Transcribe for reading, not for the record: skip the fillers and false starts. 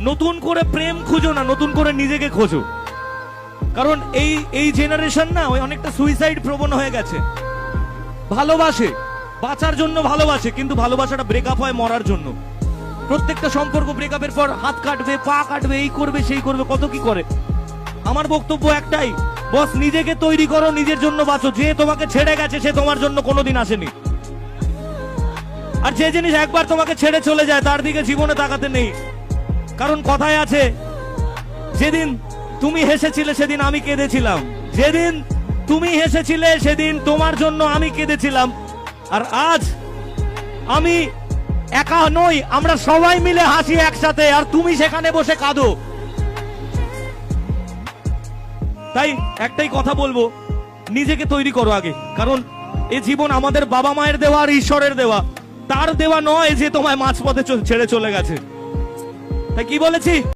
নতুন করে প্রেম খুঁজো না, নতুন করে নিজেকে খোঁজো। কারণ এই জেনারেশন না ওই অনেকটা সুইসাইড প্রবণ হয়ে গেছে। ভালোবাসে, বাঁচার জন্য ভালোবাসে, কিন্তু ভালোবাসাটা ব্রেকআপ হয় মরার জন্য। প্রত্যেকটা সম্পর্ক ব্রেকআপের পর হাত কাটবে, পা কাটবে, এই করবে সেই করবে, কত কি করে। আমার বক্তব্য একটাই, বস নিজেকে তৈরি করো, নিজের জন্য বাঁচো। যে তোমাকে ছেড়ে গেছে সে তোমার জন্য কোনোদিন আসেনি। আর যে জিনিস একবার তোমাকে ছেড়ে চলে যায় তার দিকে জীবনে তাকাতে নেই। কারণ কথায় আছে, যেদিন তুমি হেসেছিলে সেদিন আমি কেঁদেছিলাম, যেদিন তুমি হেসেছিলে সেদিন তোমার জন্য আমি কেঁদেছিলাম। আর আজ আমি একা নই, আমরা সবাই মিলে হাসি একসাথে, আর তুমি সেখানে বসে কাঁদো। তাই একটাই কথা বলবো, নিজেকে তৈরি করো আগে। কারণ এ জীবন আমাদের বাবা মায়ের দেওয়া আর ঈশ্বরের দেওয়া, তার দেওয়া নয় যে তোমায় মাঝপথে ছেড়ে চলে গেছে। তাই কি বলেছি?